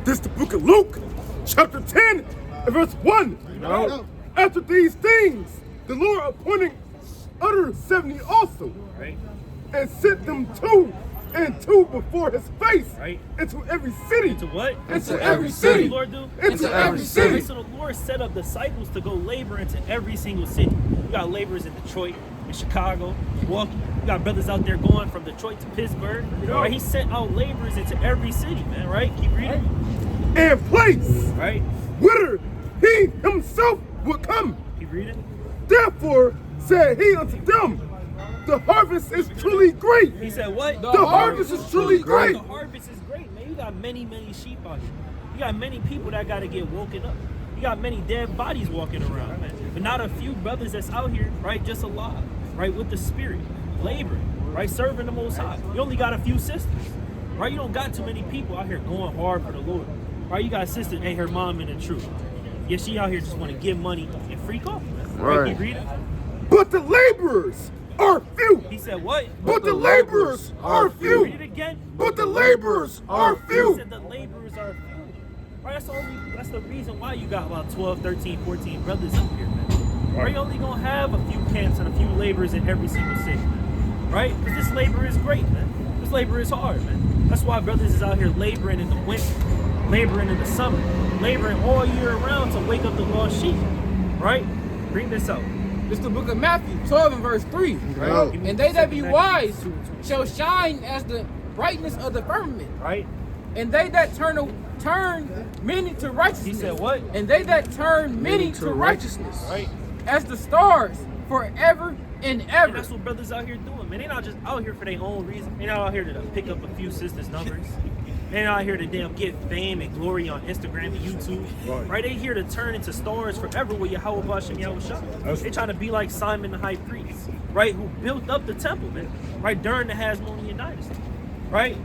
This is the book of Luke, chapter 10, and verse 1. No. After these things, the Lord appointed other 70 also, Right. and sent them two and two before his face, Right. into every city. Into what? Into every every What city. did the Lord do? Into every city. So the Lord set up disciples to go labor into every single city. You got laborers in Detroit, in Chicago, Milwaukee. You got brothers out there going from Detroit to Pittsburgh. Right? He sent out laborers into every city, man. Right? Keep reading. And place Right? whither he himself would come. Keep reading. Therefore said he unto them, the harvest is truly great. He said what? The harvest is truly great. The harvest is great, man. You got many, many sheep out here. You got many people that got to get woken up. You got many dead bodies walking around, man. But not a few brothers that's out here, right, just alive, right, with the spirit, laboring, right, serving the Most High. You only got a few sisters, right? You don't got too many people out here going hard for the Lord, right? You got a sister, ain't her mom in the truth. Yeah, she out here just want to give money and freak off, man. Right? Keep reading. But the laborers are few. He said what? But the laborers are Read it few. again. But the laborers are He few. said the laborers are few. Right, that's the reason why you got about 12, 13, 14 brothers up here, man. Right, you only gonna have a few camps and a few laborers in every single city, man. Right? Because this labor is great, man. This labor is hard, man. That's why brothers is out here laboring in the winter, laboring in the summer, laboring all year round to wake up the lost sheep. Right? Bring this out. This is the book of Matthew 12 and verse 3. Right. And they that be wise shall shine as the brightness of the firmament. Right? And they that turn many to righteousness. He said what? And they that turn many to righteousness. Right? As the stars forever and And ever. that's what brothers out here doing, man. They not just out here for their own reason. They not out here to pick up a few sisters' numbers. They not out here to damn get fame and glory on Instagram and YouTube. Right? They here to turn into stars forever with Yahweh Bashem Yahushua. They trying to be like Simon the high priest, right? Who built up the temple, man. Right? During the Hasmonean dynasty. Right?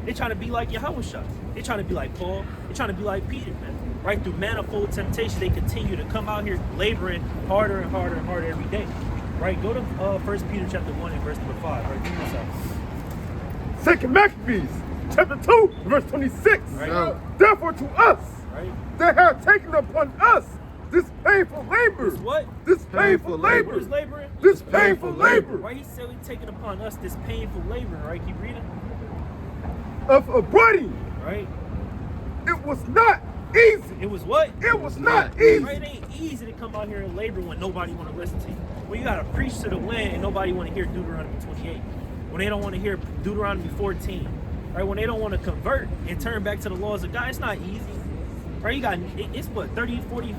They trying to be like Yahushua. They trying to be like Paul. They trying to be like Peter, man. Right? Through manifold temptation, they continue to come out here laboring harder and harder and harder every day. Right? Go to 1 Peter chapter 1 and verse number 5. Right? Give me this out. Second Maccabees, chapter 2, verse 26. Right. Therefore to us, Right? that have taken upon us this painful labor. This what? This painful What labor. is laboring? This painful labor Right? He said we taking upon us this painful labor. Right? Keep reading. of abiding. Right? It was not easy. It was what? It was not easy. Right? It ain't easy to come out here and labor when nobody want to listen to you. When you got to preach to the wind and nobody want to hear Deuteronomy 28. When they don't want to hear Deuteronomy 14. Right? When they don't want to convert and turn back to the laws of God, it's not easy. Right? You got, it's what, 30, 40,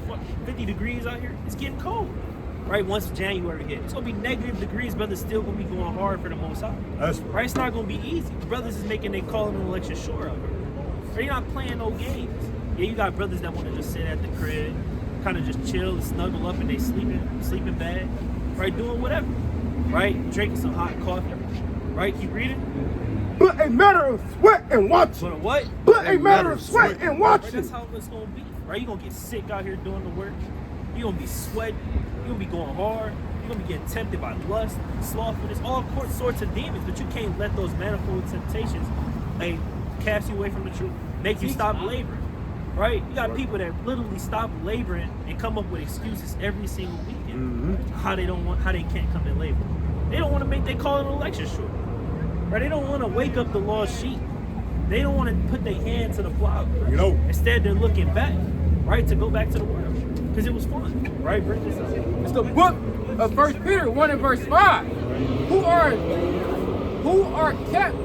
50 degrees out here? It's getting cold. Right? Once January hit. It's going to be negative degrees, brothers still going to be going hard for the Most High. Right? It's not going to be easy. The brothers is making their calling and election sure out here. They're not playing no games. Yeah, you got brothers that want to just sit at the crib, kind of just chill and snuggle up and they sleeping bad. Right? Doing whatever. Right? Drinking some hot coffee. Right? Keep reading. But a matter of sweat and watching. But a what? But a matter of sweat and Right, watching. that's how it's gonna be. Right? You're gonna get sick out here doing the work. You're gonna be sweating. You're gonna be going hard. You're gonna be getting tempted by lust, slothfulness, all sorts of demons. But you can't let those manifold temptations cast you away from the truth. Make you stop laboring. Right? You got people that literally stop laboring and come up with excuses every single weekend. How they can't come and labor. They don't want to make their call an election short. Right? They don't want to wake up the lost sheep. They don't want to put their hand to the plow. Instead, they're looking back, right, to go back to the world. Because it was fun. Right? Bring this up. It's the book of 1 Peter 1 and verse 5. Who are kept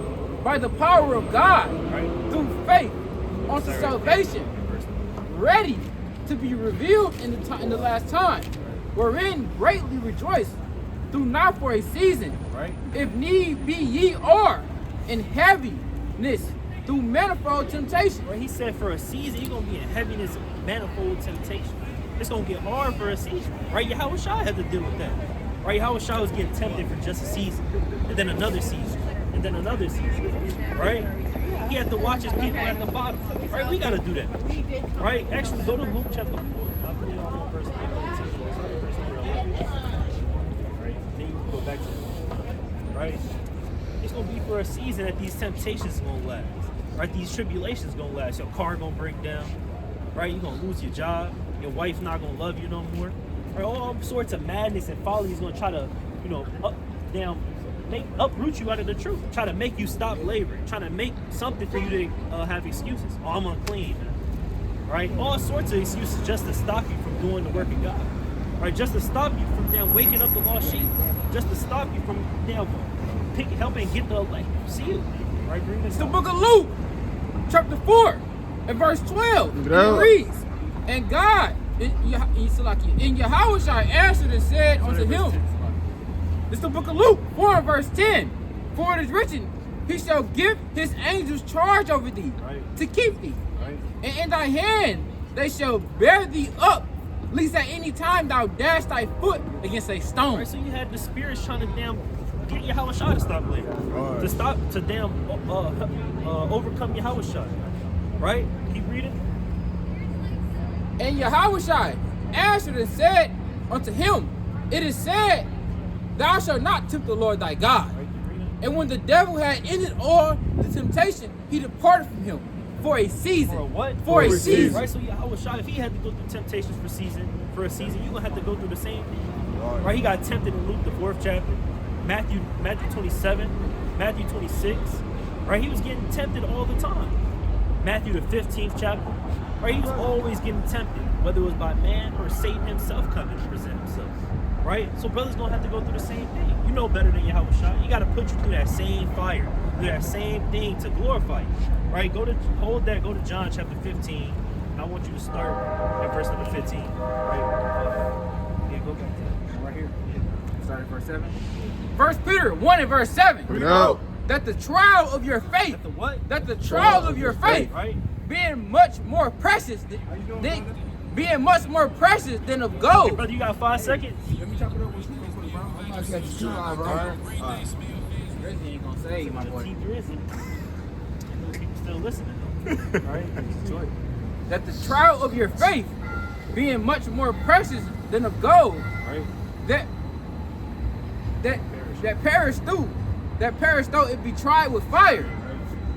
by the power of God through faith unto salvation, ready to be revealed in the last time, wherein greatly rejoice, through not for a season, if need be ye are, in heaviness, through manifold temptation. Right? He said for a season, you're going to be in heaviness of manifold temptation. It's going to get hard for a season. Right? Yahushua had to deal with that. Right? Yahushua was getting tempted for just a season, and then another season, and then another season. Right? He had to watch his people at the bottom. Right? We got to do that. Right? Actually, go to Luke chapter 4. it's gonna be for a season that these temptations gonna last, right? These tribulations gonna last. Your car gonna break down, right? You're gonna lose your job. Your wife not gonna love you no more. Right? All sorts of madness and folly is gonna try to, uproot you out of the truth. Try to make you stop laboring. Try to make something for you to have excuses. Oh, I'm unclean. Right? All sorts of excuses just to stop you from doing the work of God. Right? Just to stop you from waking up the lost sheep. Just to stop you from helping get the elect sealed. Right? It's the book of Luke, chapter 4, and verse 12. It reads, and God, in Yahushua answered and said unto him, it's the book of Luke 4 and verse 10. For it is written, he shall give his angels charge over thee, to keep thee. And in thy hand they shall bear thee up, lest at any time thou dash thy foot against a stone. Right, so you had the spirits trying to get Yahushua to stop laboring. To stop, to overcome Yahushua. Right? Keep reading. And Yahushua answered and said unto him, it is said, thou shalt not tempt the Lord thy God. And when the devil had ended all the temptation, he departed from him for a season. For a what? For a season. Right, so Yahushua, if he had to go through temptations for a season, you're going to have to go through the same thing. Right, he got tempted in Luke, the 4th chapter, Matthew 27, Matthew 26. Right, he was getting tempted all the time. Matthew, the 15th chapter. Right, he was always getting tempted, whether it was by man or Satan himself coming to present himself. Right? So brothers gonna have to go through the same thing. You know better than Yahushua. He gotta put you through that same fire, through that same thing to glorify you. Right? Go to John chapter 15. And I want you to start at verse number 15. Right? Yeah, go back to that. Right here. Yeah. Start at verse 7. 1 Peter 1 and verse 7. That the trial of your faith. That the what? That the trial of your faith. Right? Being much more precious than of gold. Hey, brother, you got 5 seconds? Let me chop it up with you, bro. I'm not going to Drizzy ain't gonna say, my boy. Drizzy. Still listening. Right? That the trial of your faith, being much more precious than of gold, right? that perish though it be tried with fire,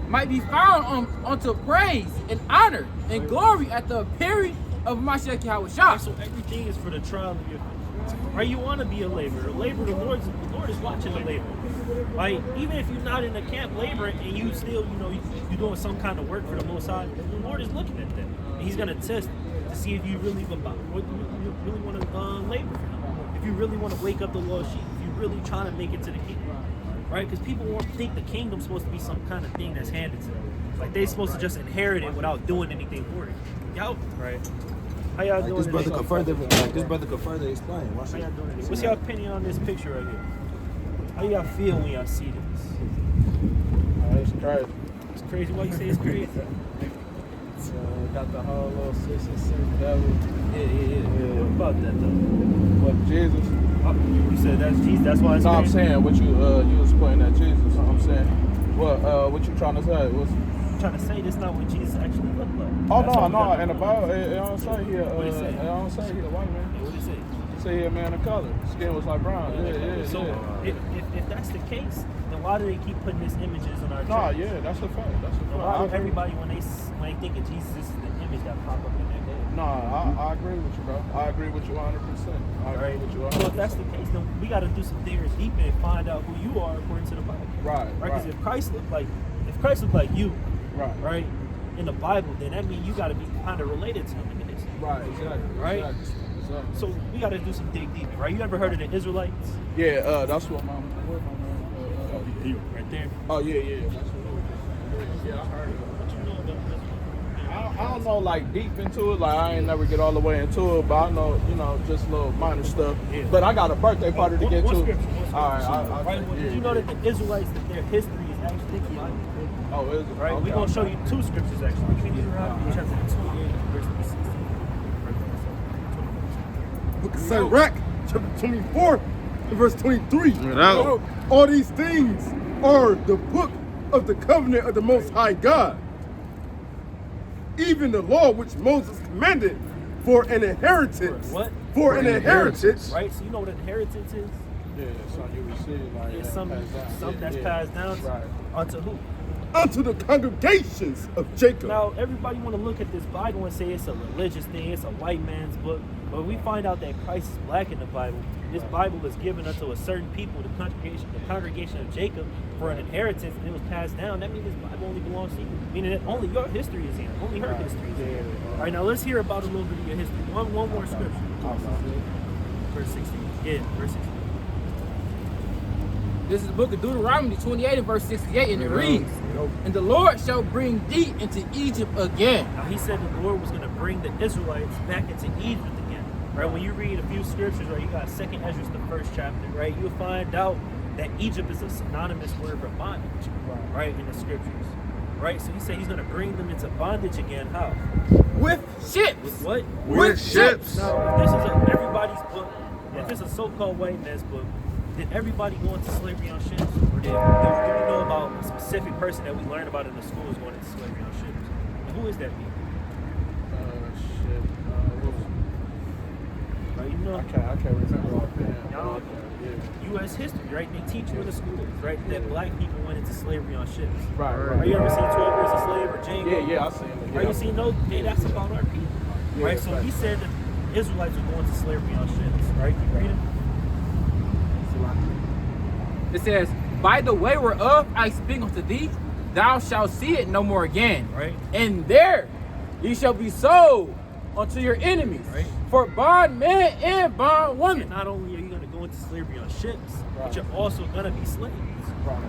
might be found unto praise and honor and glory at the appearing of Mashiach Yahushua. So everything is for the trial of your faith. Right? You want to be a laborer. The Lord is watching the labor. Like, even if you're not in the camp laboring and you still, you're doing some kind of work for the Most High, the Lord is looking at that. And He's going to test to see if you really want to labor for Him. If you really want to wake up the lost sheep. If you're really trying to make it to the kingdom. Right? Because people won't think the kingdom's supposed to be some kind of thing that's handed to them. Like, they're supposed to just inherit it without doing anything for it. Y'all, right? How y'all doing? This brother could further explain. How y'all doing? What's your opinion on this picture right here? How y'all feel when y'all see this? It's crazy. It's crazy. Why you say it's crazy? Got the whole little 666 devil. Yeah. What about that though? What, Jesus? You said that's Jesus. That's why it's no, crazy. I'm saying what you was pointing at Jesus. I'm saying what you trying to say? I'm trying to say this not what Jesus actually looked like. Oh no, in the Bible it don't say here. It don't say he a white man. What did it say? It say he a man of color. Skin was like brown. So if that's the case, then why do they keep putting these images on our church? No, yeah, that's a fact. Why do everybody when they think of Jesus, this is the image that pop up in their head? No, I agree with you, bro. I agree with you 100%. I agree with you 100%. So if that's the case, then we got to do some digging deep and find out who you are according to the Bible. Right. Because if Christ looked like you, right, in the Bible, then that means you got to be kind of related to him in this. Right. Exactly. Right. Exactly. So we got to do some dig deep, right? You ever heard of the Israelites? Yeah. That's what my right there. Oh yeah. That's what I heard of it. What you know about this? I don't know like deep into it, like I ain't never get all the way into it, but I know, just little minor stuff. Yeah. But I got a birthday party to get to. Scripture. All right, Did you know that the Israelites, that their history is actually the Bible? Oh, is it? Right? Okay. We're going to show you 2 scriptures actually. Deuteronomy chapter 28, verse 16. Book of Sirach, chapter 24, and verse 23. All these things are the book of the covenant of the Most High God, even the law which Moses commanded for an inheritance. What? For an inheritance. Right? So you know what inheritance is? Yeah, so you receive like It's that, something that's passed down Right. unto who? Unto the congregations of Jacob. Now, everybody want to look at this Bible and say it's a religious thing, it's a white man's book. But we find out that Christ is black in the Bible. This Bible was given unto a certain people, the congregation of Jacob, for an inheritance, and it was passed down. That means this Bible only belongs to you. Meaning that only your history is here. Only her history is here. All right, now let's hear about a little bit of your history. One more scripture. Verse 16. Yeah, verse 16. This is the book of Deuteronomy 28 and verse 68, and it reads, "And the Lord shall bring thee into Egypt again." Now he said the Lord was going to bring the Israelites back into Egypt again. Right? When you read a few scriptures, right, you got 2nd Ezra, the 1st chapter, right? You'll find out that Egypt is a synonymous word for bondage, right, in the scriptures. Right? So he said he's going to bring them into bondage again. How? With ships. With what? With ships. Now, if this is everybody's book, if it's a so-called white man's book, did everybody go into slavery on ships? Or do we know about a specific person that we learned about in the schools going into slavery on ships? And who is that people? Shit. Right, you know, I can't remember offhand. Y'all know U.S. history, right? They teach you in the schools, right? That black people went into slavery on ships. Right. Right, you ever seen 12 Years a Slave or Django? Yeah, I seen it. Right, you seen those? Hey, that's about our people. Yeah, Right, so right. he said that Israelites were going to slavery on ships. Right, you read it? It says, "By the way whereof I speak unto thee, thou shalt see it no more again. Right. And there ye shall be sold unto your enemies, Right. for bondmen and bondwomen." And not only are you going to go into slavery on ships, Right. but you're also going to be slaves.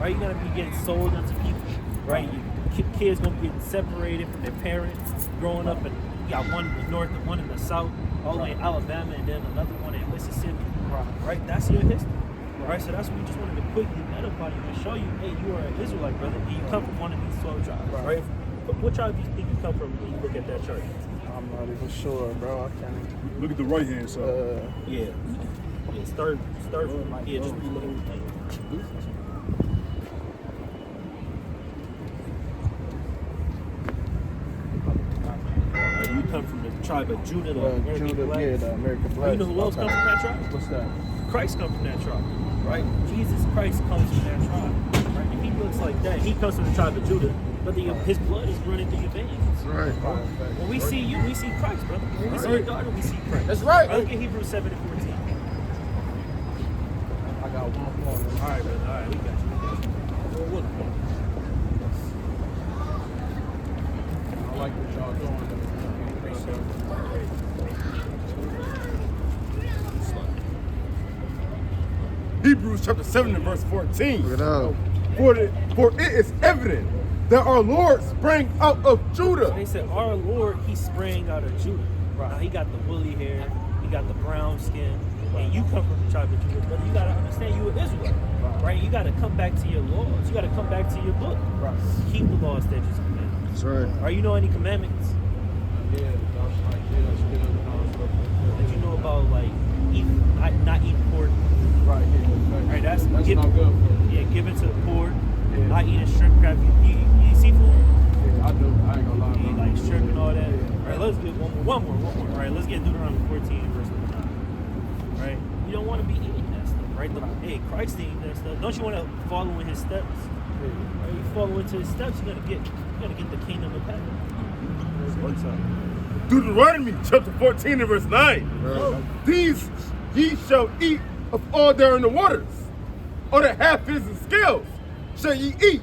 Right. You're going to be getting sold unto people. Right? Your kids going to be getting separated from their parents, growing up, and you got one in the north and one in the south, all the way in Alabama, and then another one in Mississippi. Right? That's your history. Right? So that's what we just wanted to quickly edify you and show you, hey, you are an Israelite, brother, and you come from one of these 12 tribes. Right? What tribe do you think you come from when you look at that chart? I'm not even sure, bro. I can't. Look at the right hand side. Yeah. Yeah, start from just look at the you come from the tribe of Judah, the American Judah, Blacks. yeah, the American Blacks. You know who else comes from that tribe? What's that? Christ comes from that tribe, right? Jesus Christ comes from that tribe, right? And he looks like that. He comes from the tribe of Judah, but his blood is running through your veins. Right. When we see you, we see Christ, brother. When we see your daughter, we see Christ. That's right. Look at Hebrews 7 and 14. I got one more. All right, brother. All right, we got you. Well, I like what y'all doing. Hebrews chapter 7 and verse 14. Look it up. For it is evident that our Lord sprang out of Judah. They said, our Lord, he sprang out of Judah. Now, he got the woolly hair, he got the brown skin, and you come from the tribe of Judah. But you got to understand, you are Israel, right? You got to come back to your laws. You got to come back to your book. Keep the laws, statutes, and commandments. That's right. Are you know any commandments Yeah, that's like, yeah, that's good. that you know about, like, not eating pork? Right, yeah. Right, that's not good for you. Yeah, giving to the poor, Yeah. not eating shrimp, crab. You eat seafood? Yeah, I do. I ain't gonna lie. You eat, like, shrimp and all that? All right, let's get one more. All right, let's get Deuteronomy 14, verse 9. Right? You don't want to be eating that stuff, right? Hey, Christ eating that stuff. Don't you want to follow in his steps? Right? You follow into his steps, you're gonna get the kingdom of heaven. What's up? Deuteronomy chapter 14 and verse 9. These ye shall eat of all that are in the waters, or that have fins and scales shall ye eat.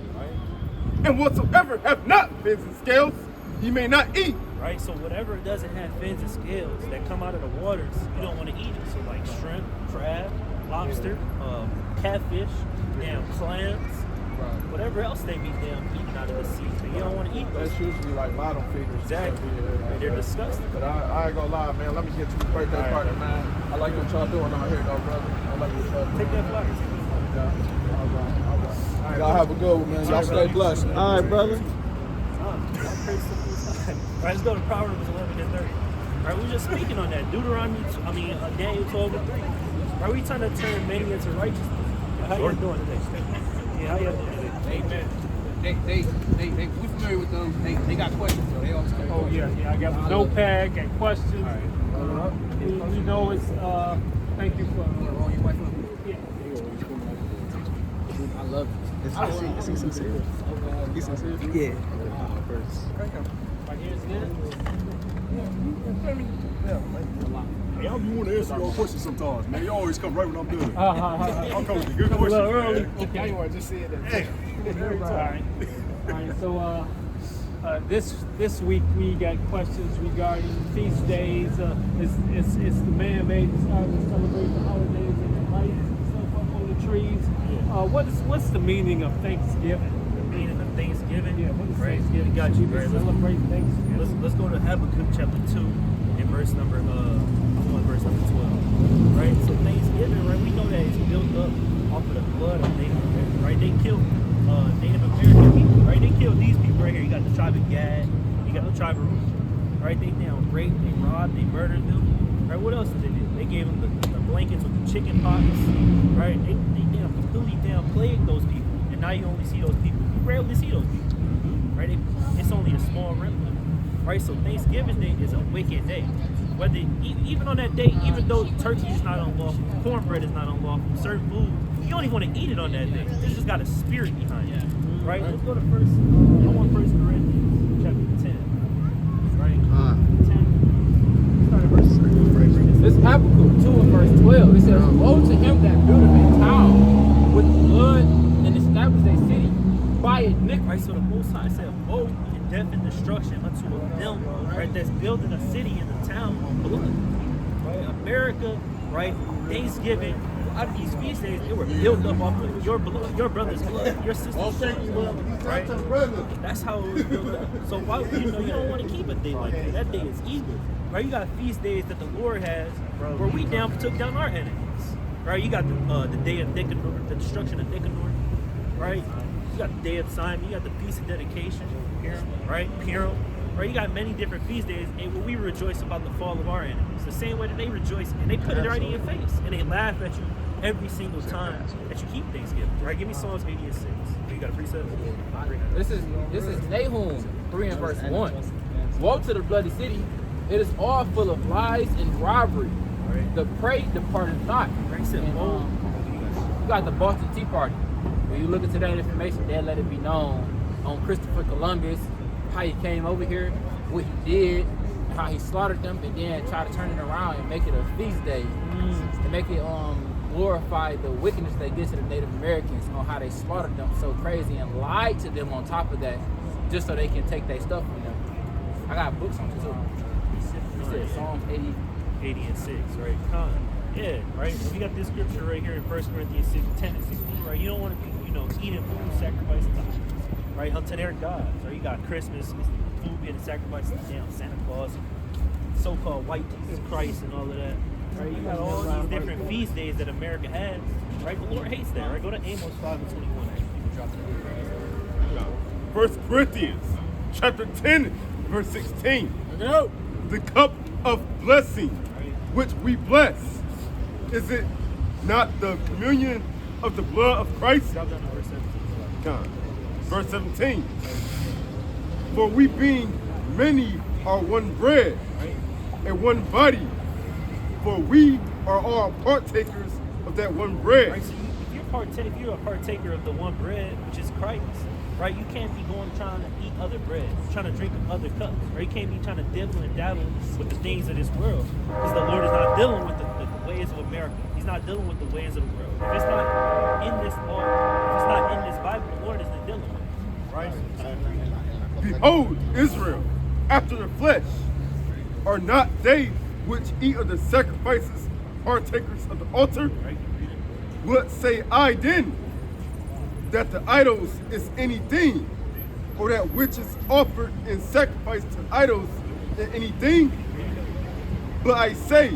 And whatsoever have not fins and scales, ye may not eat. Right, so whatever doesn't have fins and scales that come out of the waters, you don't want to eat it. So like shrimp, crab, lobster, catfish, damn clams, whatever else they be damn eating out of the sea. But you don't want to eat those. That's usually like bottom feeders. Exactly. Yeah, They're disgusting. But I ain't gonna lie, man. Let me get to the birthday party, man. I like what y'all doing out here, though, brother. I like what y'all doing. Take that flyer. All right. Y'all have a good one, man. Y'all stay blessed. All right, brother. All right, let's go to Proverbs 11 and 30. All right, we're just speaking on that. Daniel 12 and 3. Are we trying to turn many into righteousness? How you doing today? Yeah, how you doing today? Amen. We familiar with them. They got questions, so they always come. Oh yeah, I got my notepad, got questions. All right. We know it's thank you for Roll your wife up. yeah. love it. Is he sincere? He's sincere? Yeah. Right here is good. Hey, y'all be wanting to answer your questions sometimes, man. You always come right when I'm done. I'm coming with good A little questions, early. man. I didn't want to just say that. All right. So this week we got questions regarding feast days. It's the man-made starting to celebrate the holidays and the lights and stuff up on the trees. What's the meaning of Thanksgiving? The meaning of Thanksgiving. Yeah, what is right? Thanksgiving? We got you, We right? celebrate Thanksgiving. Let's go to Habakkuk chapter 2 and verse number 12. Right? So Thanksgiving, right? We know that it's built up off of the blood of Native Americans, right? They killed Native American people, right? They killed these people right here. You got the tribe of Gad, you got the tribe of Reuben, right? They down raped, they robbed, they murdered them, right? What else did they do? They gave them the blankets with the chicken pox, right? They completely downplayed those people, and now you only see those people. You rarely see those people, right? It's only a small remnant, right? So Thanksgiving Day is a wicked day. Whether even on that day, even though turkey is not unlawful, cornbread is not unlawful, certain food, you don't even want to eat it on that day. It's just got a spirit behind it, right? Let's go to First Corinthians chapter 10, right? 10. Start at verse 3. This is Habakkuk 2 and verse 12. It says, woe to him that buildeth a town with blood and established a city by iniquity. Right, so the Most High said, woe and death and destruction unto them, right, that's building a city in the town of blood. Right, America, right, Thanksgiving, a lot of these feast days, they were built up off of your blood, your brother's blood, your sister's blood, right? That's how it was built up. So why, you don't want to keep a day like that. That day is evil, right? You got feast days that the Lord has where we took down our enemies, right? You got the day of Nicanor, the destruction of Nicanor, right? You got the day of Simon, you got the feast of dedication, right? Purim, right? You got many different feast days, and when we rejoice about the fall of our enemies, the same way that they rejoice, and they put it right in your face, and they laugh at you every single time that you keep Thanksgiving, right? Give me Psalms 80 and 6. You got a precept? This is Nahum 3 and verse 1. Woe to the bloody city. It is all full of lies and robbery. Right. The prey departed not. Right, said, And, woe. you got the Boston Tea Party. When you look into that information, they'll let it be known on Christopher Columbus, how he came over here, what he did, how he slaughtered them, and then try to turn it around and make it a feast day. And make it glorify the wickedness they did to the Native Americans on how they slaughtered them so crazy and lied to them on top of that, just so they can take their stuff from them. I got books on it too. You said Psalms 80 and 6, right? Yeah, right? We got this scripture right here in 1 Corinthians 6, 10 and 16, right? You don't want to be, eating food sacrificed to idols, right? Unto their gods, right? You got Christmas, food being sacrificed to damn Santa Claus, so-called white Jesus Christ and all of that, right? You got all these different feast days that America has, right? The Lord hates that, right? Go to Amos 5 and 21, actually. You can drop it in. 1 Corinthians chapter 10, verse 16. The cup of blessing which we bless, is it not the communion of the blood of Christ? Drop down to verse 17. Verse 17. For we being many are one bread and one body, for we are all partakers of that one bread. Right, so if you're a partaker of the one bread, which is Christ, right? You can't be trying to eat other bread, trying to drink other cups, right? You can't be trying to dibble and dabble with the things of this world, because the Lord is not dealing with the ways of America. He's not dealing with the ways of the world. If it's not in this law, if it's not in this Bible, the Lord isn't dealing with it, right? Behold, Israel, after the flesh, are not they which eat of the sacrifices partakers of the altar? Right? What say I then? That the idols is anything, or that which is offered in sacrifice to idols in anything? But I say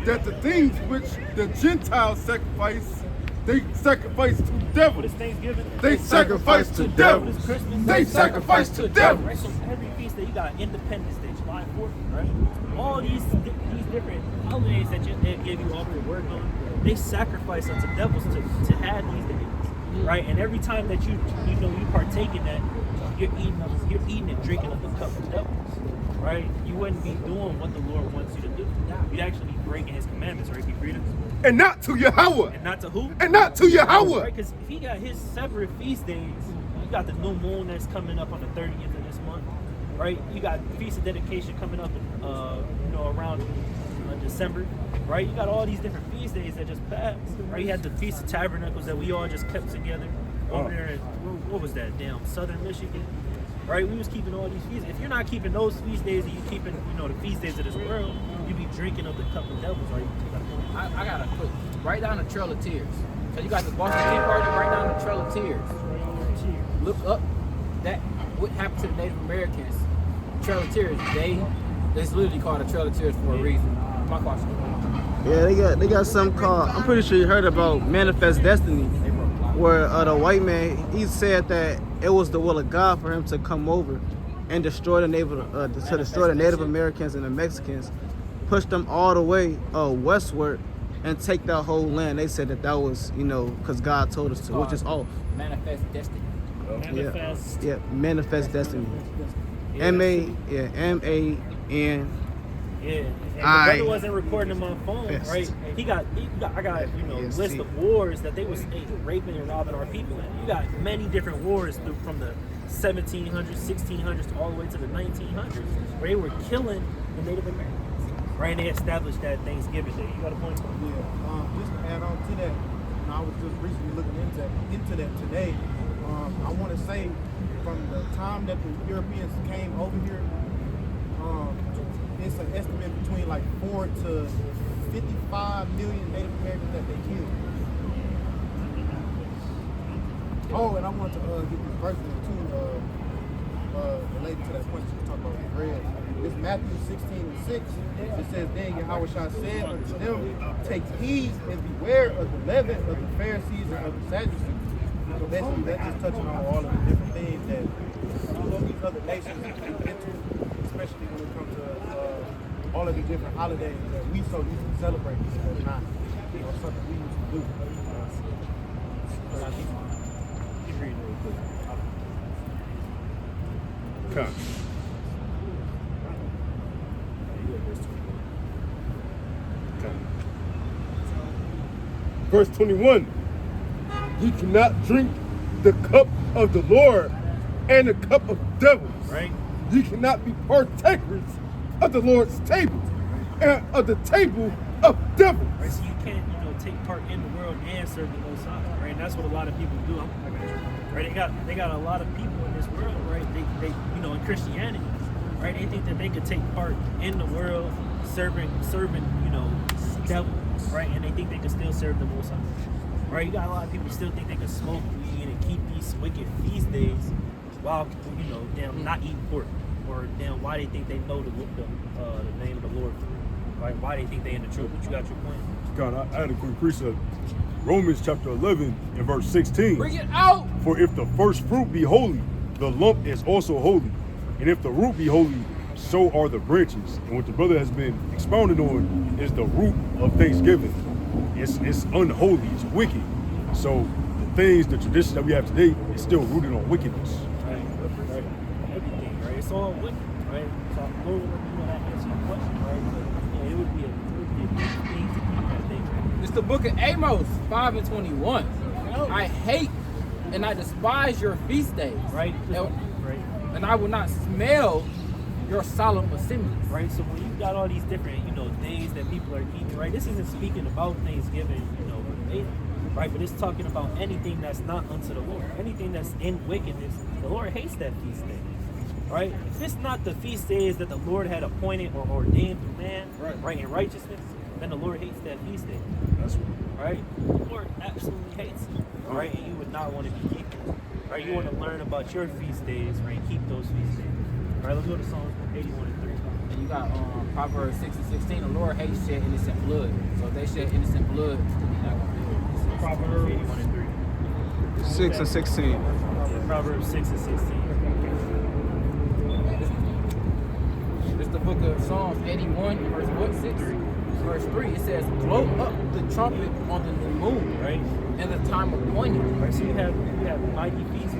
that the things which the Gentiles sacrifice, they sacrifice to What devils. is Thanksgiving? They sacrifice to What is devils. Christmas? They sacrifice to devils. Right, so every feast day, you got Independence Day, July 4th, right? All these different holidays that they give you off your work on, they sacrifice unto devils to have these days, right? And every time that you partake in that, you're eating and drinking of the cup of devils, right, you wouldn't be doing what the Lord wants you to do. You'd actually be breaking his commandments, right? If you read it. And not to Yahweh. And not to who? And not to Yahweh. Right, because if he got his separate feast days, you got the new moon that's coming up on the 30th of this month, right? You got feast of dedication coming up, around December, right? You got all these different feast days that just passed, right? You had the Feast of Tabernacles that we all just kept together over there in, what was that, damn, southern Michigan, right? We was keeping all these feasts. If you're not keeping those feast days and you keeping, the feast days of this world, you be drinking of the cup of devils, right? I got to put right down the Trail of Tears. So you got the Boston Tea Party, right down the Trail of Tears. Look up that what happened to the Native Americans. Trail of Tears. It's literally called a Trail of Tears for a reason. My question. Yeah, they got something called. I'm pretty sure you heard about Manifest Destiny, where the white man, he said that it was the will of God for him to come over and destroy the Native Americans and the Mexicans, push them all the way westward and take that whole land. They said that was, because God told us to, which is off. Manifest Destiny. Manifest Destiny. M-A-N. Yeah, and the brother wasn't recording in my phone, right? I got list of wars that they was raping and robbing our people in. You got many different wars from the 1700s, 1600s, to all the way to the 1900s, where they were killing the Native Americans, right? And they established that Thanksgiving Day. You got a point? Yeah, just to add on to that, I was just recently looking into that today. I want to say from the time that the Europeans came over here, it's an estimate between like 4 to 55 million Native Americans that they killed. Oh, and I want to get this verse too, related to that point that you talked about with bread. It's Matthew 16:6. It says, "Then Yahushua said unto them, take heed and beware of the leaven of the Pharisees and of the Sadducees." So basically, that's just touching on all of the different things that these other nations get into, especially when it comes to all of the different holidays that we so used to celebrate, but not something we used to do. Okay. Verse 21. Ye cannot drink the cup of the Lord and the cup of devils. Right. Ye cannot be partakers of the Lord's table and of the table of devils. Right, so you can't, take part in the world and serve the Most High, right? And that's what a lot of people do. Right, they got a lot of people in this world, right? They in Christianity, right? They think that they could take part in the world, serving, devils, right? And they think they can still serve the Most High, right? You got a lot of people still think they can smoke weed and keep these wicked feast days while, damn, not eating pork, or damn, why they think they know the name of the Lord, right? Why they think they in the truth? But you got your point. God, I had a quick precept. Romans chapter 11 and verse 16. Bring it out! For if the first fruit be holy, the lump is also holy. And if the root be holy, so are the branches. And what the brother has been expounded on is the root of Thanksgiving. It's unholy, it's wicked. So the traditions that we have today is still rooted on wickedness. Right. Everything, right? It's all wicked, right? So Lord, that answers your question, right? But, it would be a big thing to keep that thing. It's the book of Amos 5:21. I hate and I despise your feast days. Right. And I will not smell your solemn assemblies. Right. So when you got all these different, days that people are keeping, right? This isn't speaking about Thanksgiving, right? But it's talking about anything that's not unto the Lord, anything that's in wickedness. The Lord hates that feast day. Right? If it's not the feast days that the Lord had appointed or ordained for man, right, in righteousness, then the Lord hates that feast day. That's right. The Lord absolutely hates it. Right? And you would not want to be keeping it. Right? You want to learn about your feast days, right? Keep those feast days. All right, let's go to Psalms 81:3. And you got Proverbs 6:16. The Lord hates shed innocent blood. So if they shed innocent blood, he's not going to do it. Proverbs 81:3. 6:16. Yeah, Proverbs 6:16. It's the book of Psalms 81, verse 6? Verse 3. It says, blow up the trumpet on the new moon, right? And the time appointed. Right, so you have mighty feasts,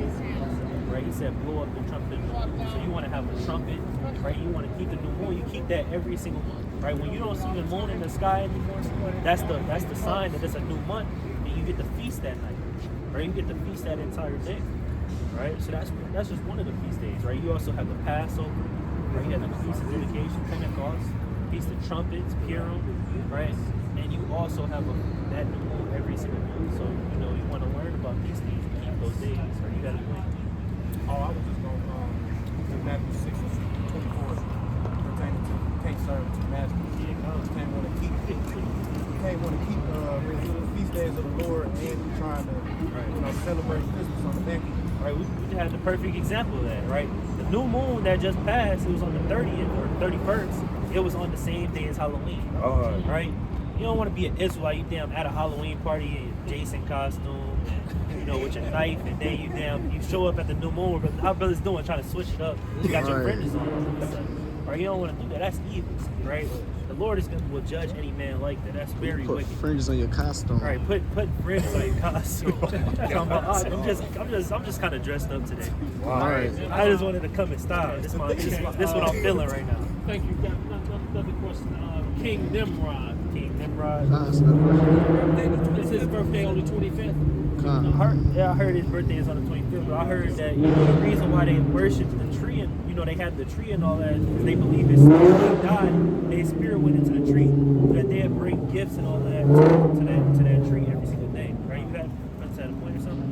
right? He said, blow up the trumpet on the So you want to have a trumpet, right? You want to keep the new moon. You keep that every single month, right? When you don't see the moon in the sky anymore, that's the sign that it's a new month, and you get the feast that night, right? You get the feast that entire day, right? So that's just one of the feast days, right? You also have the Passover, right? You have the Feast of Dedication, Pentecost, Feast of Trumpets, Purim, right? And you also have that new moon every single month. So you want to learn about these things and keep those days, right? You got to win. Oh, I was just going to Matthew 6 and 24 pertaining to you can't serve two masters. You can't want to keep the feast days of the Lord and you trying to celebrate Christmas on the back end. Right, we had the perfect example of that, right? The new moon that just passed, it was on the 30th or 31st. It was on the same day as Halloween, right? You don't want to be an Israelite, you damn at a Halloween party in your Jason costume, with your knife, and then you show up at the new moon. How brothers doing? Trying to switch it up. You got your fringes on, right? You don't want to do that. That's evil, right? The Lord will judge any man like that. That's very Put wicked. fringes on your costume. Right, put fringes on your costume. I'm just kind of dressed up today. Wow. All right. I just wanted to come in style. This what I'm feeling right now. Thank you. Got another question. King Nimrod. Is his birthday on the 25th? I heard his birthday is on the 25th, but I heard that the reason why they worship the tree and they had the tree and all that is they believe his spirit died, their spirit went into the tree, that they'd bring gifts and all that to that tree every single day. Right? You had a point or something?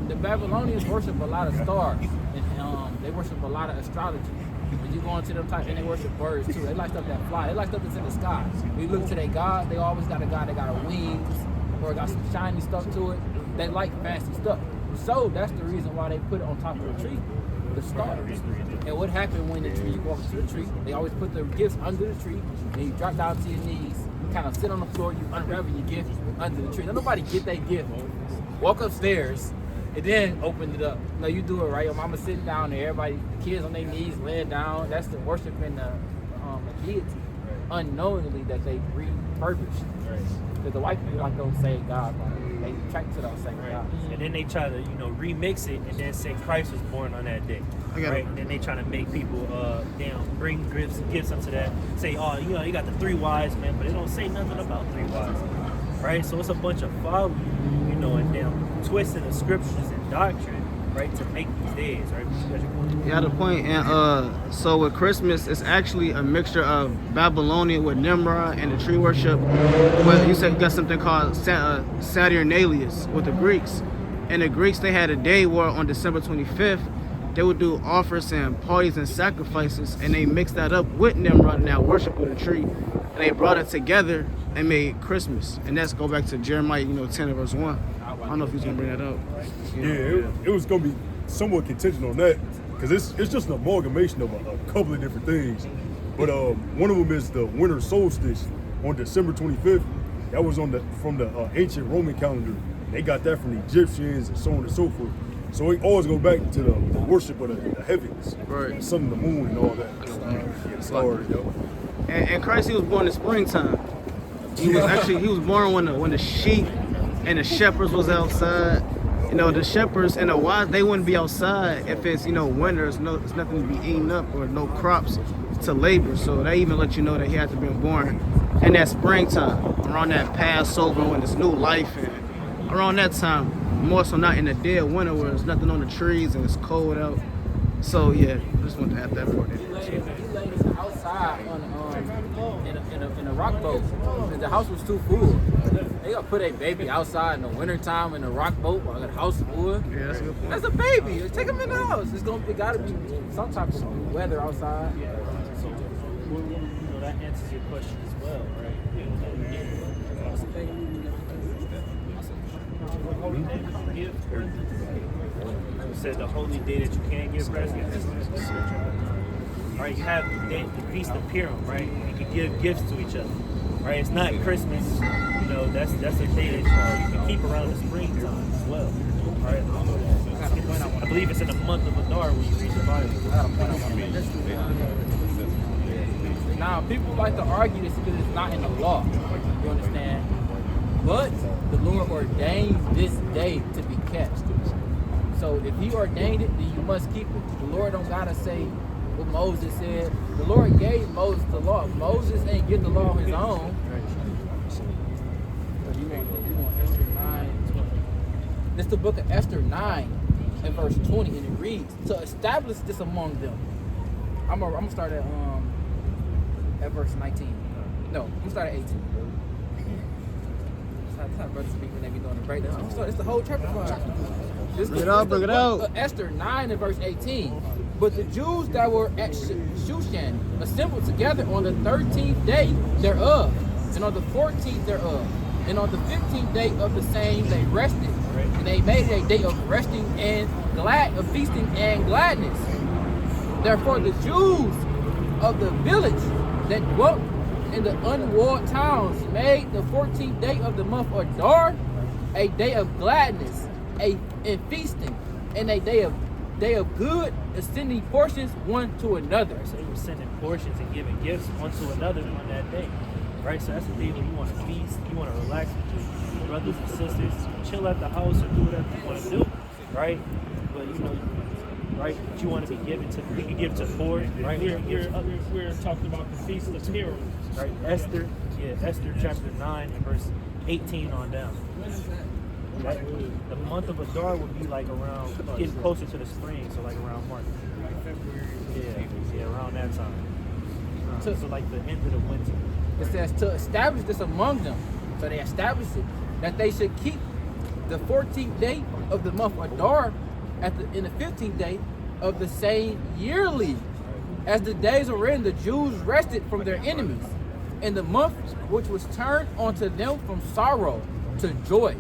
The Babylonians worship a lot of stars, and they worship a lot of astrology. When you go into them type, and they worship birds too. They like stuff that fly. They like stuff that's in the sky. When you look to their god, they always got a god that got a wings or got some shiny stuff to it. They like fancy stuff. So that's the reason why they put it on top of the tree, the stars. And what happened when the tree, you walk to the tree, they always put the gifts under the tree, and you drop down to your knees, you kind of sit on the floor, you unravel your gift under the tree. Now nobody get that gift. Walk upstairs, and then open it up. No, you do it right. Your mama sitting down there, everybody, the kids on their knees, laying down. That's the worshiping the deity, unknowingly that they refurbished. Because the white people don't say God, they track to those same God. And then they try to, remix it and then say Christ was born on that day. Right? And then they try to make people bring gifts unto that. Say, you got the three wise men, but they don't say nothing about three wise men. Right? So it's a bunch of folly, and them twisting the scriptures and doctrine, right, to make these days, right? Yeah, the point. And so with Christmas, it's actually a mixture of Babylonian with Nimrod and the tree worship. Well, you said you got something called Saturnalius with the Greeks. And the Greeks, they had a day where on December 25th, they would do offers and parties and sacrifices, and they mixed that up with Nimrod and that worship of the tree, and they brought it together and made Christmas. And that's go back to Jeremiah, 10 verse 1. I don't know if he's gonna bring that up. It was gonna be somewhat contingent on that, because it's just an amalgamation of a couple of different things. But one of them is the winter solstice on December 25th. That was from the ancient Roman calendar. They got that from the Egyptians and so on and so forth. So it always goes back to the worship of the heavens, right? The sun and the moon and all that. The stars, And Christ, he was born in springtime. He was born when the sheep and the shepherds was outside. The shepherds and the wives, they wouldn't be outside if it's winter. It's nothing to be eaten up or no crops to labor. So they even let you know that he had to be born in that springtime, around that Passover when it's new life, and around that time. More so not in the dead winter where there's nothing on the trees and it's cold out. So yeah, just wanted to have that for He laid outside in a rock boat because the house was too full. They gonna put a baby outside in the wintertime in a rock boat while the house is full. Yeah, that's a good point. That's a baby. Take him in the house. It gotta be some type of weather outside. So that answers your question as well, right? Holy day that you give presents. You said the holy day that you can't give presents. Right, you have the Feast of Purim, right? You can give gifts to each other, right? It's not Christmas, that's a day that you can keep around the springtime as well, right? I believe it's in the month of Adar when you read the Bible. Now, people like to argue this because it's not in the law. You understand? But the Lord ordained this day to be kept. So if he ordained it, then you must keep it. The Lord don't gotta say what Moses said. The Lord gave Moses the law. Moses ain't get the law on his own. You want Esther 9:20. This is the book of Esther 9 and verse 20, and it reads, to establish this among them. I'm gonna start at verse 19. No, I'm gonna start at 18. That's how brothers speak when they be doing the breakdown. It's the whole chapter. Bring it out, bring it out. Esther 9 and verse 18. But the Jews that were at Shushan assembled together on the 13th day thereof, and on the 14th thereof, and on the 15th day of the same they rested. And they made it a day of resting and of feasting and gladness. Therefore the Jews of the village that dwelt in the unwalled towns made the 14th day of the month Adar a day of gladness, and feasting, and a day of good, ascending portions one to another. So they were sending portions and giving gifts one to another on that day. Right? So that's the day when you want to feast, you want to relax with your brothers and sisters, chill at the house or do whatever you want to do. Right? But right, what you want to be given to, you can give to the poor. Right? We're talking about the Feast of Purim. Right? Esther chapter 9 and verse 18 on down. Right? The month of Adar would be like around, getting closer to the spring, so like around March. Yeah, around that time. So like the end of the winter. It says to establish this among them. So they established it, that they should keep the 14th day of the month Adar in the 15th day of the same yearly. As the days were in, the Jews rested from their enemies, in the month which was turned unto them from sorrow to joy,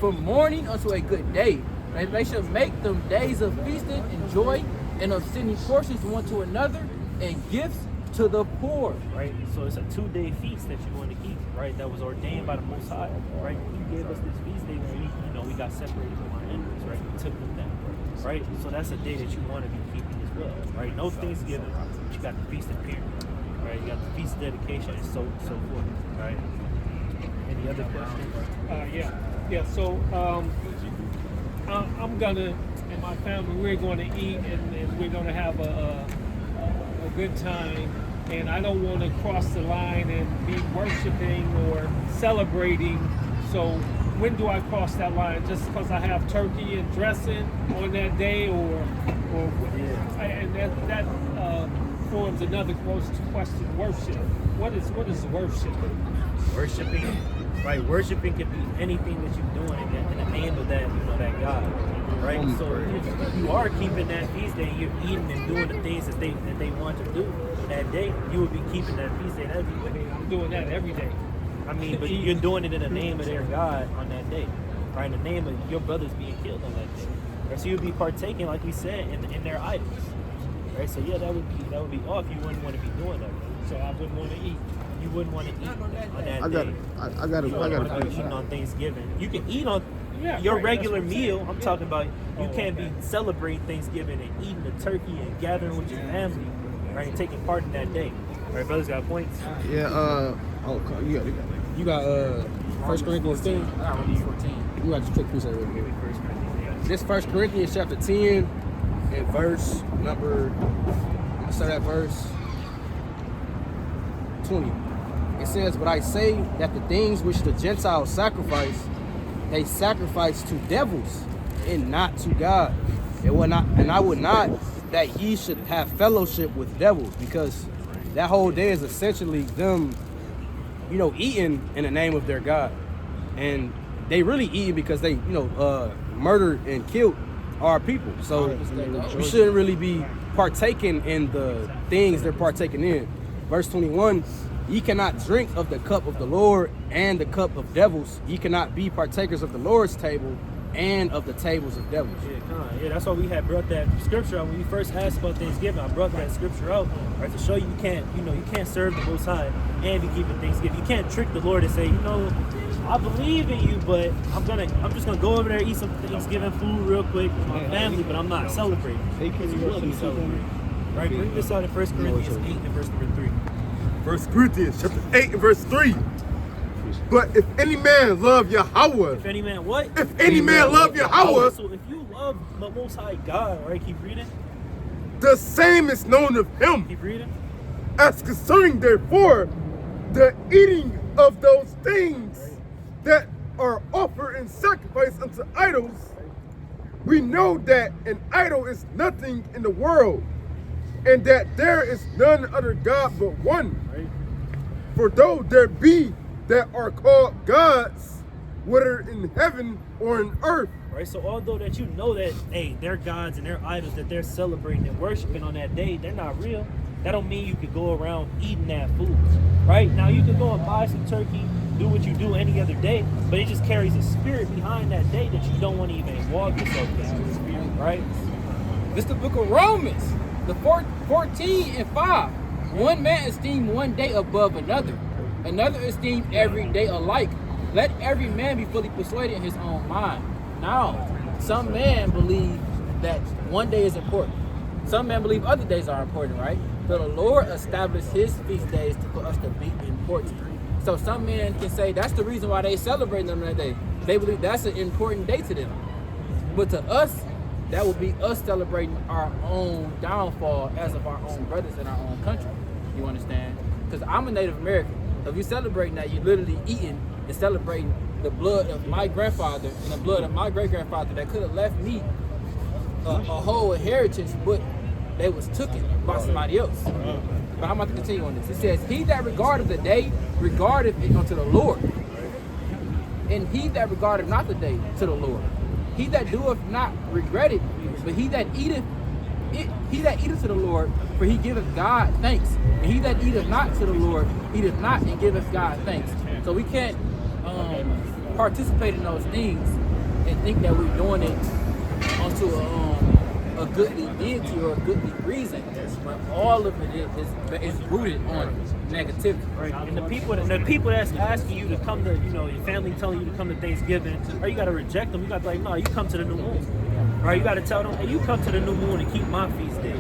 from mourning unto a good day. And they shall make them days of feasting and joy, and of sending portions one to another, and gifts to the poor. Right? So it's a 2-day feast that you want to keep, right? That was ordained by the Most High, right? He gave us this feast day when we got separated from our enemies, right? We took them down, right? So that's a day that you want to be keeping as well, right? No Thanksgiving, but you got the feast of Purim, right? You got the feast of dedication and so forth, right? Any other questions? Yeah. So I'm gonna, and my family, we're going to eat and we're going to have a good time. And I don't want to cross the line and be worshiping or celebrating. So when do I cross that line? Just because I have turkey and dressing on that day, and that forms another question. Worship. What is worship? Worshiping, right? Worshiping can be anything that you're doing in the name of that, that God, right? So if you are keeping that feast day, you're eating and doing the things that they want to do that day, you would be keeping that feast day every day. I'm doing that every day. I mean, but you're doing it in the name of their God on that day, right? In the name of your brothers being killed on that day. Right? So you'd be partaking, like we said, in their idols, right? So yeah, that would be off. You wouldn't want to be doing that. So I wouldn't want to eat. You wouldn't want to eat on that day. I got it. Eating on Thanksgiving. You can eat on your regular meal. I'm talking about you can't be celebrating Thanksgiving and eating the turkey and gathering with your family, right? And taking part in that day. All right, brothers got points. Yeah. You got 1 Corinthians 10. I got Romans 14. You got to check this out real quick. This 1 Corinthians chapter 10 and verse number. I'm gonna start at verse 20. It says, "But I say that the things which the Gentiles sacrifice, they sacrifice to devils and not to God. And I would not that ye should have fellowship with devils," because that whole day is essentially them, eating in the name of their God. And they really eating because they, murdered and killed our people. So we shouldn't really be partaking in the things they're partaking in. Verse 21, "Ye cannot drink of the cup of the Lord and the cup of devils. Ye cannot be partakers of the Lord's table and of the tables of devils." Yeah, that's why we had brought that scripture out when we first asked about Thanksgiving. I brought that scripture out, right, to show you can't serve the Most High and be keeping Thanksgiving. You can't trick the Lord and say, I believe in you, but I'm just gonna go over there and eat some Thanksgiving food real quick with my family, but I'm not celebrating. Because you will be celebrating. Right, bring this out in 1 Corinthians 8 and verse number 3. 1 Corinthians chapter 8 and verse 3. But if any man love Yahweh, If any man what? if any man love Yahweh, So if you love the Most High God, right? Keep reading. the same is known of him. Keep reading. As concerning, therefore, the eating of those things that are offered in sacrifice unto idols, we know that an idol is nothing in the world, and that there is none other God but one. For though there be that are called gods, whether in heaven or in earth. Right, so although that you know that, hey, their gods and their idols that they're celebrating and worshiping on that day, they're not real. That don't mean you could go around eating that food, right? Now you could go and buy some turkey, do what you do any other day, but it just carries a spirit behind that day that you don't want to even walk yourself down, right? This is the book of Romans, the 14 and 5. One man esteemed one day above another, another esteemed every day alike. Let every man be fully persuaded in his own mind. Now, some men believe that one day is important. Some men believe other days are important, right? So the Lord established his feast days for us to be important. So some men can say that's the reason why they celebrate them that day. They believe that's an important day to them. But to us, that would be us celebrating our own downfall as of our own brothers in our own country. You understand? Because I'm a Native American. If you're celebrating that, you're literally eating and celebrating the blood of my grandfather and the blood of my great-grandfather that could have left me a whole heritage, but they was taken by somebody else. But I'm about to continue on this. It says, he that regardeth the day, regardeth it unto the Lord. And he that regardeth not the day, to the Lord. He that doeth not regret it, but he that eateth to the Lord, for he giveth God thanks. And he that eateth not to the Lord, eateth not and giveth God thanks. So we can't participate in those things and think that we're doing it onto a goodly deity or a goodly reason, but all of it is rooted on negativity. Right. And the people that's asking you to come to, your family telling you to come to Thanksgiving, or you got to reject them. You got to be like, no, you come to the new moon. Right? You got to tell them, hey, you come to the new moon and keep my feast days.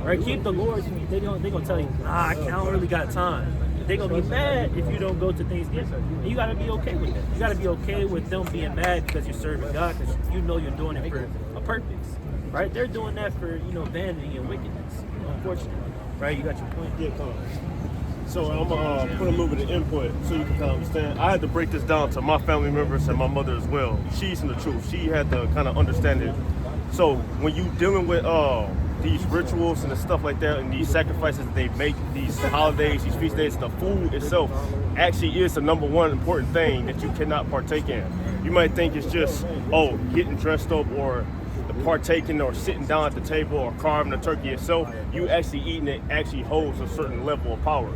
Right? Keep the Lord's. They're gonna tell you, nah, I don't really got time. They're gonna be mad if you don't go to Thanksgiving. And you gotta be okay with that. You gotta be okay with them being mad because you're serving God, because you know you're doing it for a purpose. Right? They're doing that for, vanity and wickedness. Unfortunately. Right? You got your point? Yeah, come on. So I'm gonna put a little bit of input so you can kind of understand. I had to break this down to my family members and my mother as well. She's in the truth. She had to kind of understand it. So when you dealing with these rituals and the stuff like that, and these sacrifices they make, these holidays, these feast days, the food itself actually is the number one important thing that you cannot partake in. You might think it's just, getting dressed up or partaking or sitting down at the table or carving the turkey itself. You actually eating it actually holds a certain level of power.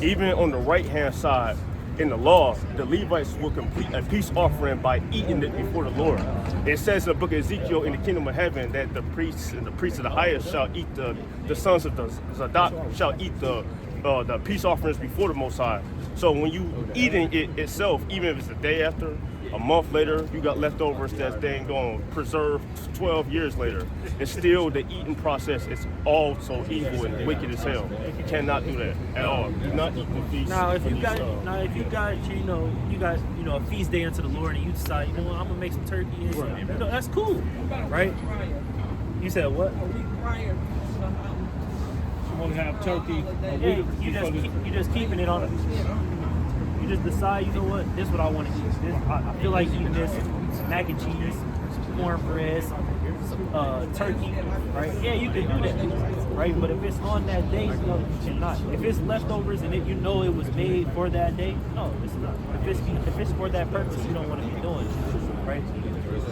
Even on the right hand side, in the law, the Levites will complete a peace offering by eating it before the Lord. It says in the book of Ezekiel, in the kingdom of heaven, that the priests and the priests of the highest shall eat the sons of the Zadok shall eat the peace offerings before the Most High. So when you eating it itself, even if it's a day after, a month later, you got leftovers that's then going to preserve 12 years later. It's still the eating process is also evil and wicked as hell. You cannot do that at all. Do not eat the feast. Now, if you got a feast day unto the Lord, and you decide, I'm gonna make some turkey, and, that's cool, right? You said what? You want to have turkey? You just keeping it on. You just decide, you know what? This is what I want to eat. I feel like eating this mac and cheese, cornbread, turkey, right? Yeah, you can do that, right? But if it's on that day, no, you cannot. If it's leftovers and it was made for that day, no, it's not. If it's for that purpose, you don't want to be doing it, right?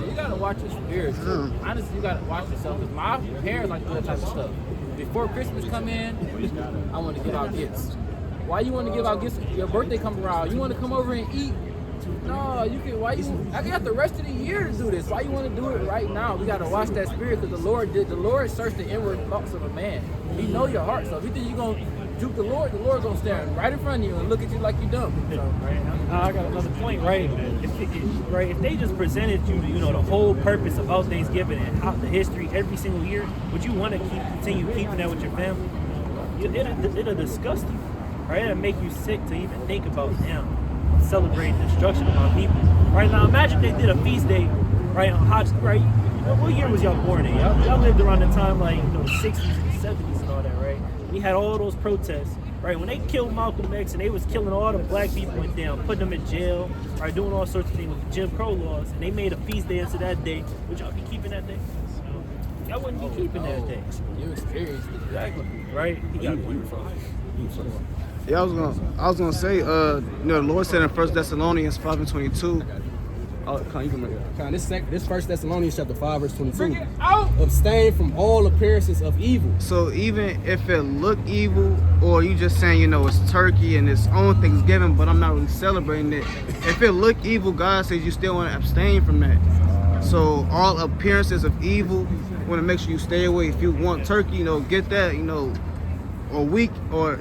You gotta watch your spirit. Honestly, you gotta watch yourself. Because my parents like that type of stuff. Before Christmas come in, I want to give out gifts. Why you want to give out gifts? Your birthday come around. You want to come over and eat? No, you can. I got the rest of the year to do this. Why you want to do it right now? We got to watch that spirit, because the Lord searched the inward thoughts of a man. He know your heart. So if you think you're gonna juke the Lord gonna stand right in front of you and look at you like you dumb. So, I got another point, right? If they just presented you, the whole purpose about Thanksgiving and how the history every single year, would you want to continue keeping that with your family? It'll disgust you. Right, it'll make you sick to even think about them. celebrating the destruction of my people. Right now, imagine they did a feast day, right, on Hajj, right? What year was y'all born in? Y'all lived around the time, like, the 60s and 70s and all that, right? We had all those protests, right? When they killed Malcolm X and they was killing all the black people and down, putting them in jail, right, doing all sorts of things with the Jim Crow laws, and they made a feast day into that day, would y'all be keeping that day? Y'all wouldn't be keeping that day. You experienced it. Exactly, right? He got Yeah, I was gonna say, the Lord said in 1 Thessalonians 5:22. Oh, you can make it. This 1 Thessalonians chapter 5 verse 22. Bring it out. Abstain from all appearances of evil. So even if it look evil, or you just saying, it's turkey and it's on Thanksgiving, but I'm not really celebrating it. If it look evil, God says you still want to abstain from that. So all appearances of evil, you want to make sure you stay away. If you want turkey, get that, a week or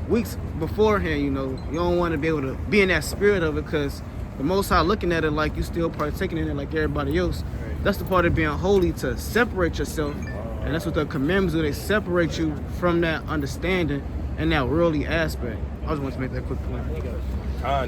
weeks beforehand. You don't want to be able to be in that spirit of it, because the Most High looking at it like you still partaking in it like everybody else. That's the part of being holy, to separate yourself, and that's what the commandments do. They separate you from that understanding and that worldly aspect. I just want to make that quick point.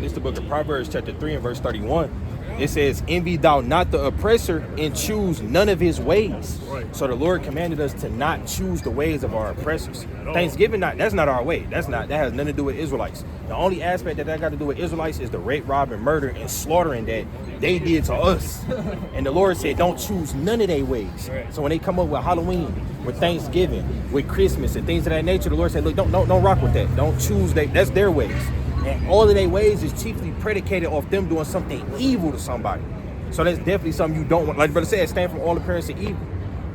This is the book of Proverbs chapter 3 and verse 31. It says, envy thou not the oppressor, and choose none of his ways. Right. So the Lord commanded us to not choose the ways of our oppressors. Thanksgiving, that's not our way. That has nothing to do with Israelites. The only aspect that got to do with Israelites is the rape, rob, and murder and slaughtering that they did to us. And the Lord said, don't choose none of their ways. Right. So when they come up with Halloween, with Thanksgiving, with Christmas and things of that nature, the Lord said, look, don't rock with that. Don't choose that's their ways. And all of their ways is chiefly predicated off them doing something evil to somebody. So that's definitely something you don't want. Like the brother said, stand from all appearance of evil.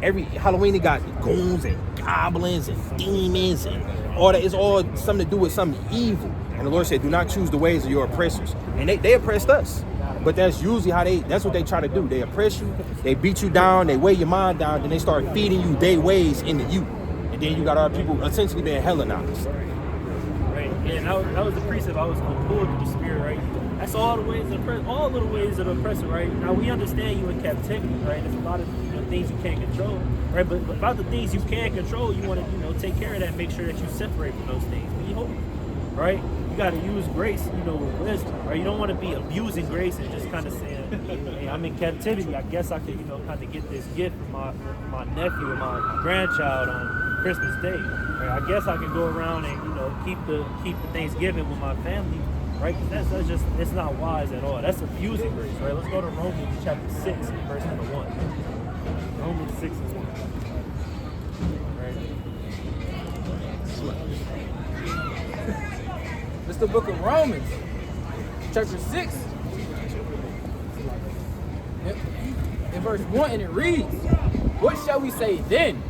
Every Halloween, they got goons and goblins and demons and all that. It's all something to do with something evil. And the Lord said, do not choose the ways of your oppressors. And they oppressed us. But that's usually that's what they try to do. They oppress you, they beat you down, they weigh your mind down, then they start feeding you their ways into you. And then you got our people essentially being Hellenized. And that was the precept I was going to pull through the spirit, right? That's all the ways of all little ways of oppressor, right? Now we understand you in captivity, right? There's a lot of things you can't control, right? But about the things you can control, you want to take care of that, make sure that you separate from those things. Be holy, right? You got to use grace, with wisdom, right? You don't want to be abusing grace and just kind of saying, hey, I'm in captivity. I guess I could, kind of get this gift from my nephew or my grandchild on Christmas Day. Right? I guess I can go around and keep the Thanksgiving with my family, right? Because that's just, it's not wise at all. That's abusing grace, right? Let's go to Romans chapter 6, verse number 1. Romans 6 and 1. Right? It's the book of Romans, chapter 6, in verse 1, and it reads, what shall we say then?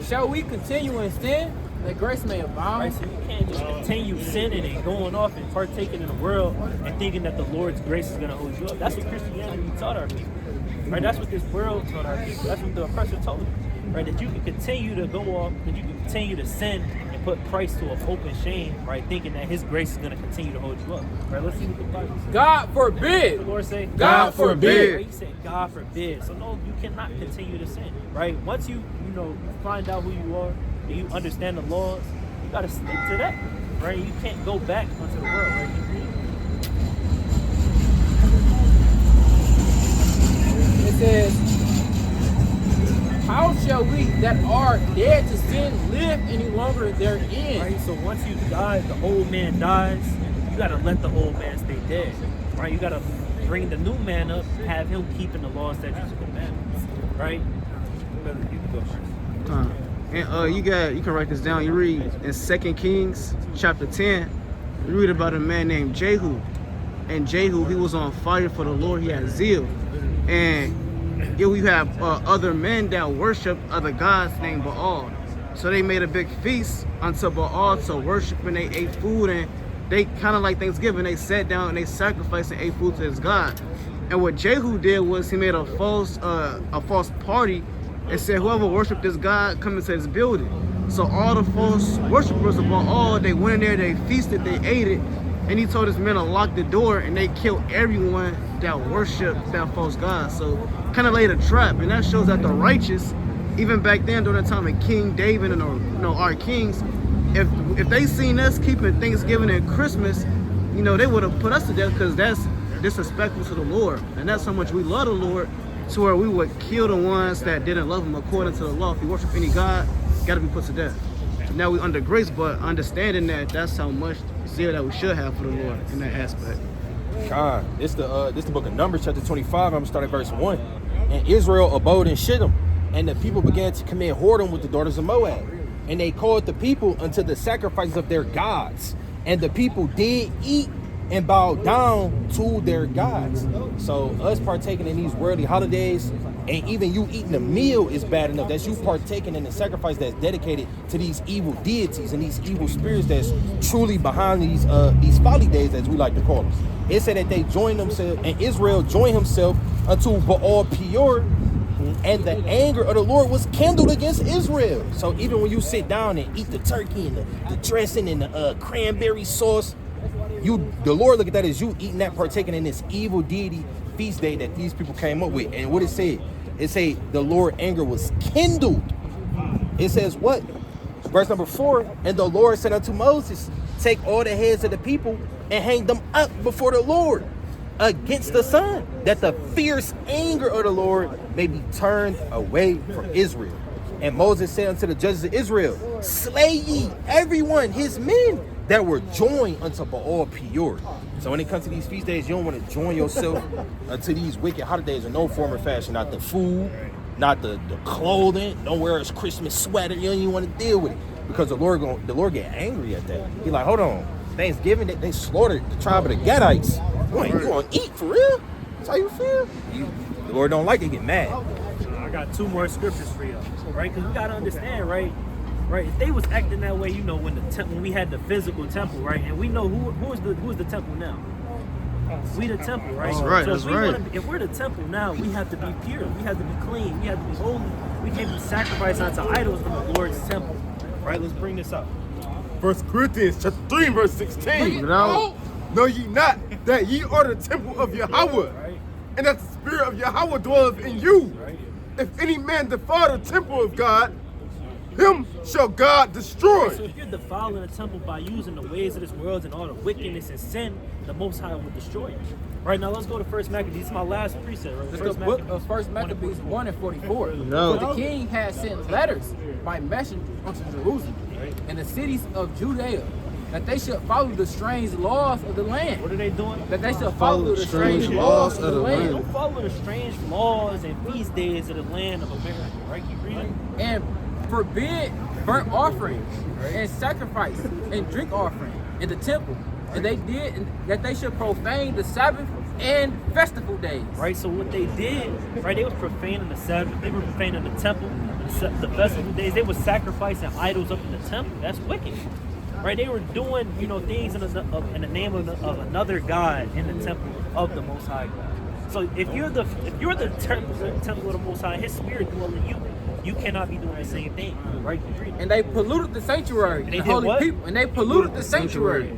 Shall we continue in sin, that grace may abound? Right, so you can't just continue sinning and going off and partaking in the world and thinking that the Lord's grace is going to hold you up. That's what Christianity taught our people. Right? That's what this world taught our people. That's what the oppressor told us. Right? That you can continue to go off, that you can continue to sin and put Christ to a open shame, right? Thinking that his grace is going to continue to hold you up. Right? Let's see what the Bible says. God forbid. The Lord say, God forbid. Right? He said, God forbid. So no, you cannot continue to sin. Right? Once you find out who you are and you understand the laws, you got to stick to that. Right? You can't go back onto the world. Right? It says, how shall we that are dead to sin live any longer therein? Right, so once you die, the old man dies, you gotta let the old man stay dead. Right? You gotta bring the new man up, have him keeping the laws, statutes, and commandments. Right? And you can write this down. You read in 2 Kings chapter 10, you read about a man named Jehu. And Jehu, he was on fire for the Lord. He had zeal. And you have other men that worship other gods named Baal. So they made a big feast unto Baal to worship, and they ate food, and they kind of like Thanksgiving. They sat down and they sacrificed and ate food to his God. And what Jehu did was he made a false party and said, whoever worshiped this God, come into his building. So all the false worshipers of Baal, they went in there, they feasted, they ate it, and he told his men to lock the door, and they killed everyone that worshiped that false God. So kind of laid a trap, and that shows that the righteous, even back then during the time of King David and our kings, if they seen us keeping Thanksgiving and Christmas, you know, they would have put us to death because that's disrespectful to the Lord. And that's how much we love the Lord, to where we would kill the ones that didn't love him according to the law. If you worship any God, got to be put to death. Now we under grace, but understanding that that's how much zeal that we should have for the Lord in that aspect. God, this the book of Numbers, chapter 25. I'm gonna start at verse 1. And Israel abode in Shittim, and the people began to commit whoredom with the daughters of Moab. And they called the people unto the sacrifices of their gods. And the people did eat and bow down to their gods. So us partaking in these worldly holidays, and even you eating a meal is bad enough. That's you partaking in the sacrifice that's dedicated to these evil deities and these evil spirits that's truly behind these folly days, as we like to call them. It said that they joined themselves, and Israel joined himself unto Baal Peor, and the anger of the Lord was kindled against Israel. So even when you sit down and eat the turkey and the dressing and the cranberry sauce, the Lord look at that as you eating that, partaking in this evil deity feast day that these people came up with. And what it said the Lord anger was kindled. It says what? Verse number 4, and the Lord said unto Moses, take all the heads of the people and hang them up before the Lord against the sun, that the fierce anger of the Lord may be turned away from Israel. And Moses said unto the judges of Israel, slay ye everyone his men that were joined unto Baal Peor. So when it comes to these feast days, you don't want to join yourself to these wicked holidays in no form or fashion. Not the food, not the clothing. Don't wear his Christmas sweater. You don't even want to deal with it, because the Lord get angry at that. He like, hold on, Thanksgiving they slaughtered the tribe of the Gadites. You want to eat for real? That's how you feel? The Lord don't like it. Get mad. I got 2 more scriptures for you, right? Because we gotta understand, right? If they was acting that way, you know, when we had the physical temple, right? And we know who is the temple now. We the temple, right? That's right. So that's right. If we're the temple now, we have to be pure. We have to be clean. We have to be holy. We can't be sacrificed unto idols in the Lord's temple, right? Let's bring this up. 1 Corinthians chapter 3, verse 16. Know ye not that ye are the temple of Yahweh, Right. and that the spirit of Yahweh dwelleth in you? Right. If any man defile the temple of God, him shall God destroy. So if you're defiling the temple by using the ways of this world and all the wickedness and sin, the Most High will destroy you. Right, now let's go to 1 Maccabees. This is my last precept, right? It's the book of 1 Maccabees 1 and 44. No. For the king had sent letters by messengers unto Jerusalem and the cities of Judea, that they should follow the strange laws of the land. What are they doing? That they should follow the strange laws of the land. Don't follow the strange laws and feast days of the land of America, right? Keep reading. And forbid burnt offering and sacrifice and drink offering in the temple. And they did that they should profane the Sabbath and festival days. Right, so what they did, right, they was profaning the Sabbath, they were profaning the temple, the festival days, they were sacrificing idols up in the temple. That's wicked. Right, they were doing, you know, things in the name of another God in the temple of the Most High God. So if you're the temple of the Most High, His Spirit dwelling in you, you cannot be doing the same thing, right? And they polluted the sanctuary And they and did holy what? people. And they polluted the sanctuary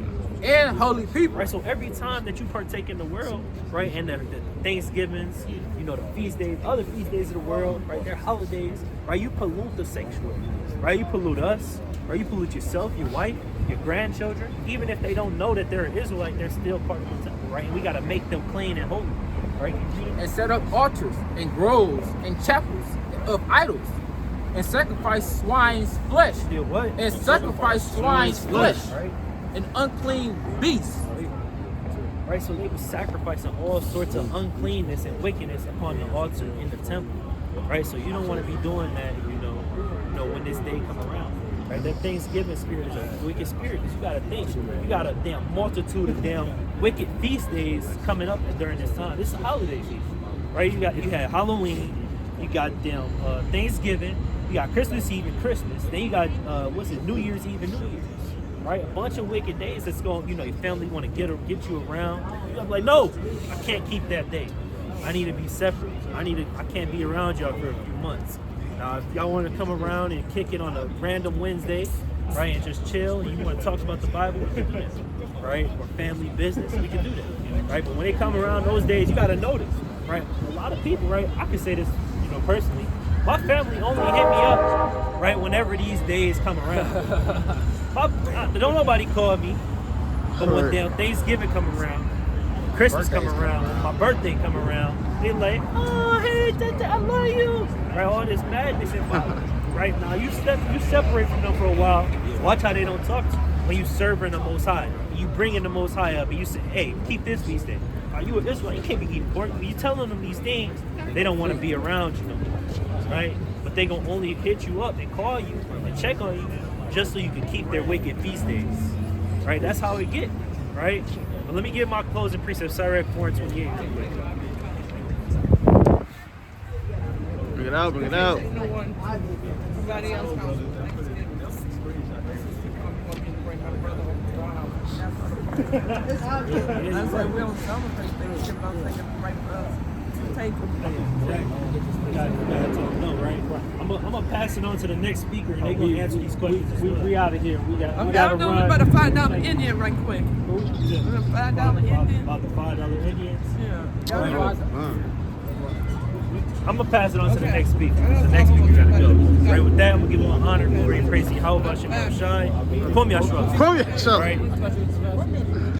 and holy people. Right, so every time that you partake in the world, right, and the Thanksgivings, you know, the feast days, other feast days of the world, right, their holidays, right, you pollute the sanctuary, right? You pollute us, right? You pollute yourself, your wife, your grandchildren. Even if they don't know that they're an Israelite, they're still part of the temple, right? And we got to make them clean and holy, right? And set up altars and groves and chapels of idols and sacrifice swine's flesh. Did what? And sacrifice swine's flesh. Right? And unclean beasts. Right, so they were sacrificing all sorts of uncleanness and wickedness upon the altar in the temple. Right, so you don't want to be doing that, you know, when this day come around. Right, that Thanksgiving spirit is a wicked spirit, because you got to think, you got a damn multitude of damn wicked feast days coming up during this time. This is a holiday season, right? You had Halloween, you got damn Thanksgiving, you got Christmas Eve and Christmas, then you got New Year's Eve and New Year's. Right, a bunch of wicked days that's going, you know, your family want to get you around. I'm like, no, I can't keep that day. I need to be separate. I can't be around y'all for a few months. Now, if y'all want to come around and kick it on a random Wednesday, right, and just chill, and you want to talk about the Bible, we can do that, right? Or family business, we can do that, right? But when they come around those days, you got to notice, right? A lot of people, right? I can say this, you know, personally. My family only hit me up, right, whenever these days come around. Don't nobody call me, But when damn Thanksgiving come around, Christmas come around, my birthday come around, they like, oh hey, I love you. Right, all this madness involved. Right now, you separate from them for a while. Watch how they don't talk to you when you serving the Most High. You bringing the Most High up, and you say, hey, keep this feast day. Are you an Israelite? You can't be eating pork. When you telling them these things, they don't want to be around you no more, right? But they gonna only hit you up and call you and check on you just so you can keep their wicked feast days, right? That's how it get, right? But let me give my closing precept, Sirach 4:28. Bring it out, bring it out. Everybody else comes with Thanksgiving. That's why we don't celebrate Thanksgiving. I'm thinking right for us to take them. No, right? I'm gonna pass it on to the next speaker, and they're gonna answer these questions. We out of here. We got I'm to down there. We run. better $5 Indian right quick. $5 Indian. About the $5 Indians. Yeah. I'm gonna pass it on to the next speaker. The next speaker gotta go. Right, with that, I'm gonna give him honor, glory, and praise to Yahweh Shem Shai. Come Yashua. Come Yashua. Right.